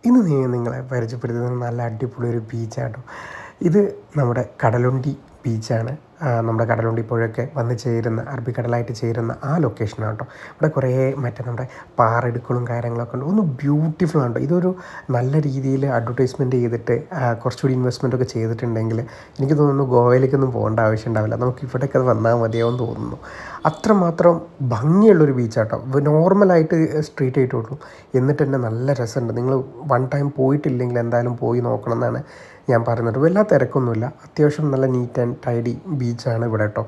ഇന്ന് നിങ്ങളെ പരിചയപ്പെടുത്തുന്നത് നല്ല അടിപൊളി ഒരു ബീച്ചാട്ടോ. ഇത് നമ്മുടെ കടലുണ്ടി ബീച്ചാണ്. നമ്മുടെ കടലുണ്ടി പുഴയൊക്കെ വന്ന് ചേരുന്ന അറബിക്കടലായിട്ട് ചേരുന്ന ആ ലൊക്കേഷനാണ് കേട്ടോ. ഇവിടെ കുറേ നമ്മുടെ പാറയിടുക്കളും കാര്യങ്ങളൊക്കെ ഉണ്ട്. ഒന്ന് ബ്യൂട്ടിഫുൾ ആണ്. ഇതൊരു നല്ല രീതിയിൽ അഡ്വർടൈസ്മെൻറ്റ് ചെയ്തിട്ട് കുറച്ചുകൂടി ഇൻവെസ്റ്റ്മെൻ്റ് ഒക്കെ ചെയ്തിട്ടുണ്ടെങ്കിൽ എനിക്ക് തോന്നുന്നു ഗോവയിലേക്കൊന്നും പോകേണ്ട ആവശ്യം ഉണ്ടാവില്ല. നമുക്ക് ഇവിടേക്ക് അത് വന്നാൽ മതിയാവും തോന്നുന്നു. അത്രമാത്രം ഭംഗിയുള്ളൊരു ബീച്ചാട്ടോ. നോർമലായിട്ട് സ്ട്രീറ്റ് ആയിട്ട് ഓടും. എന്നിട്ട് തന്നെ നല്ല രസമുണ്ട്. നിങ്ങൾ വൺ ടൈം പോയിട്ടില്ലെങ്കിൽ എന്തായാലും പോയി നോക്കണം എന്നാണ് ഞാൻ പറയുന്നത്. വല്ലാ തിരക്കൊന്നുമില്ല. അത്യാവശ്യം നല്ല നീറ്റ് ആൻഡ് ടൈഡി ബീച്ചാണ് ഇവിടെ കേട്ടോ.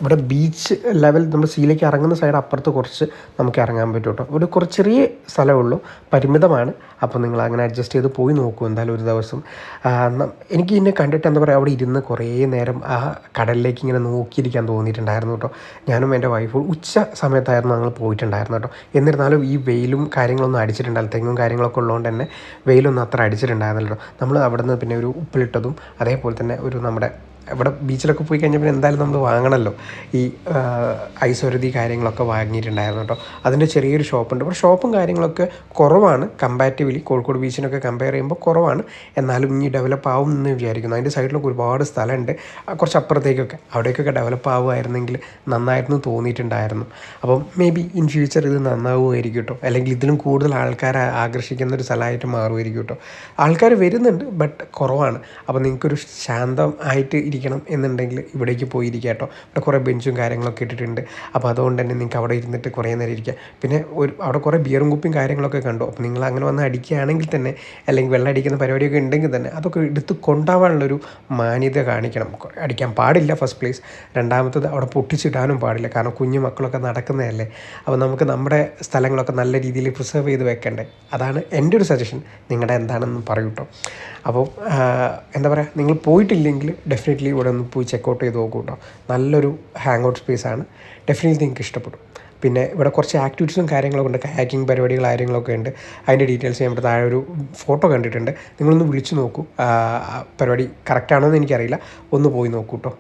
ഇവിടെ ബീച്ച് ലെവൽ നമ്മൾ സീയിലേക്ക് ഇറങ്ങുന്ന സൈഡ് അപ്പുറത്ത് കുറച്ച് നമുക്ക് ഇറങ്ങാൻ പറ്റും കേട്ടോ. ഇവിടെ കുറച്ച് ചെറിയ സ്ഥലമുള്ളൂ, പരിമിതമാണ്. അപ്പോൾ നിങ്ങൾ അങ്ങനെ അഡ്ജസ്റ്റ് ചെയ്ത് പോയി നോക്കൂ എന്തായാലും ഒരു ദിവസം. എനിക്ക് ഇതിനെ കണ്ടിട്ട് എന്താ പറയുക, അവിടെ ഇരുന്ന് കുറേ നേരം ആ കടലിലേക്ക് ഇങ്ങനെ നോക്കിയിരിക്കാൻ തോന്നിയിട്ടുണ്ടായിരുന്നു കേട്ടോ. ഞാനും എൻ്റെ വൈഫും ഉച്ച സമയത്തായിരുന്നു ഞങ്ങൾ പോയിട്ടുണ്ടായിരുന്നു കേട്ടോ. എന്നിരുന്നാലും ഈ വെയിലും കാര്യങ്ങളൊന്നും അടിച്ചിട്ടുണ്ടായില്ല. തെങ്ങും കാര്യങ്ങളൊക്കെ ഉള്ളതുകൊണ്ട് തന്നെ വെയിലൊന്നും അത്ര അടിച്ചിട്ടുണ്ടായിരുന്നില്ല കേട്ടോ. നമ്മൾ അവിടെ നിന്ന് പിന്നെ ഒരു ഉപ്പിലിട്ടതും അതേപോലെ തന്നെ ഒരു നമ്മുടെ ഇവിടെ ബീച്ചിലൊക്കെ പോയി കഴിഞ്ഞാൽ പിന്നെ എന്തായാലും നമ്മൾ വാങ്ങണമല്ലോ. ഈ ഐശ്വര്യതി കാര്യങ്ങളൊക്കെ വാങ്ങിയിട്ടുണ്ടായിരുന്നു കേട്ടോ. അതിൻ്റെ ചെറിയൊരു ഷോപ്പുണ്ട്. പക്ഷേ ഷോപ്പും കാര്യങ്ങളൊക്കെ കുറവാണ് കമ്പാരിറ്റീവ്ലി കോഴിക്കോട് ബീച്ചിനൊക്കെ കമ്പയർ ചെയ്യുമ്പോൾ കുറവാണ്. എന്നാലും ഇനി ഡെവലപ്പ് ആവും എന്ന് വിചാരിക്കുന്നു. അതിൻ്റെ സൈഡിലൊക്കെ ഒരുപാട് സ്ഥലമുണ്ട്. കുറച്ച് അപ്പുറത്തേക്കൊക്കെ അവിടേക്കൊക്കെ ഡെവലപ്പ് ആവുമായിരുന്നെങ്കിൽ നന്നായിരുന്നു തോന്നിയിട്ടുണ്ടായിരുന്നു. അപ്പം മേ ബി ഇൻ ഫ്യൂച്ചർ ഇത് നന്നാവുമായിരിക്കും കേട്ടോ. അല്ലെങ്കിൽ ഇതിലും കൂടുതൽ ആൾക്കാരെ ആകർഷിക്കുന്ന ഒരു സ്ഥലമായിട്ട് മാറുമായിരിക്കും കേട്ടോ. ആൾക്കാർ വരുന്നുണ്ട്, ബട്ട് കുറവാണ്. അപ്പോൾ നിങ്ങൾക്കൊരു ശാന്തം ആയിട്ട് ഇരിക്കണം എന്നുണ്ടെങ്കിൽ ഇവിടേക്ക് പോയിരിക്കുക കേട്ടോ. ഇവിടെ കുറേ ബെഞ്ചും കാര്യങ്ങളൊക്കെ ഇട്ടിട്ടുണ്ട്. അപ്പോൾ അതുകൊണ്ട് തന്നെ നിങ്ങൾക്ക് അവിടെ ഇരുന്നിട്ട് കുറേ നേരം ഇരിക്കുക. പിന്നെ അവിടെ കുറേ ബിയറും കുപ്പിയും കാര്യങ്ങളൊക്കെ കണ്ടു. അപ്പോൾ നിങ്ങൾ അങ്ങനെ വന്ന് അടിക്കുകയാണെങ്കിൽ തന്നെ, അല്ലെങ്കിൽ വെള്ളം അടിക്കുന്ന പരിപാടിയൊക്കെ ഉണ്ടെങ്കിൽ തന്നെ അതൊക്കെ എടുത്ത് കൊണ്ടുപോകാനുള്ളൊരു മാന്യത കാണിക്കണം. അടിക്കാൻ പാടില്ല ഫസ്റ്റ് പ്ലേസ്. രണ്ടാമത്തത് അവിടെ പൊട്ടിച്ചിടാനും പാടില്ല. കാരണം കുഞ്ഞു മക്കളൊക്കെ നടക്കുന്നതല്ലേ. അപ്പോൾ നമുക്ക് നമ്മുടെ സ്ഥലങ്ങളൊക്കെ നല്ല രീതിയിൽ പ്രിസർവ് ചെയ്ത് വെക്കണ്ടേ. അതാണ് എൻ്റെ ഒരു സജഷൻ. നിങ്ങളുടെ എന്താണെന്ന് പറയൂ കേട്ടോ. അപ്പോൾ എന്താ പറയുക, നിങ്ങൾ പോയിട്ടില്ലെങ്കിൽ ഡെഫിനറ്റ്ലി ഇവിടെ ഒന്ന് പോയി ചെക്കൗട്ട് ചെയ്ത് നോക്കൂ കേട്ടോ. നല്ലൊരു ഹാങ് ഔട്ട് സ്പേസാണ്. ഡെഫിനറ്റ്ലി നിങ്ങൾക്ക് ഇഷ്ടപ്പെടും. പിന്നെ ഇവിടെ കുറച്ച് ആക്ടിവിറ്റീസും കാര്യങ്ങളൊക്കെ ഉണ്ട്. കയാക്കിങ് പരിപാടികൾ കാര്യങ്ങളൊക്കെ ഉണ്ട്. അതിൻ്റെ ഡീറ്റെയിൽസ് ഞാൻ ഇവിടെ താഴെ ഒരു ഫോട്ടോ കണ്ടിട്ടുണ്ട്. നിങ്ങളൊന്ന് വിളിച്ച് നോക്കൂ. പരിപാടി കറക്റ്റാണോ എന്ന് എനിക്കറിയില്ല. ഒന്ന് പോയി നോക്കൂ കേട്ടോ.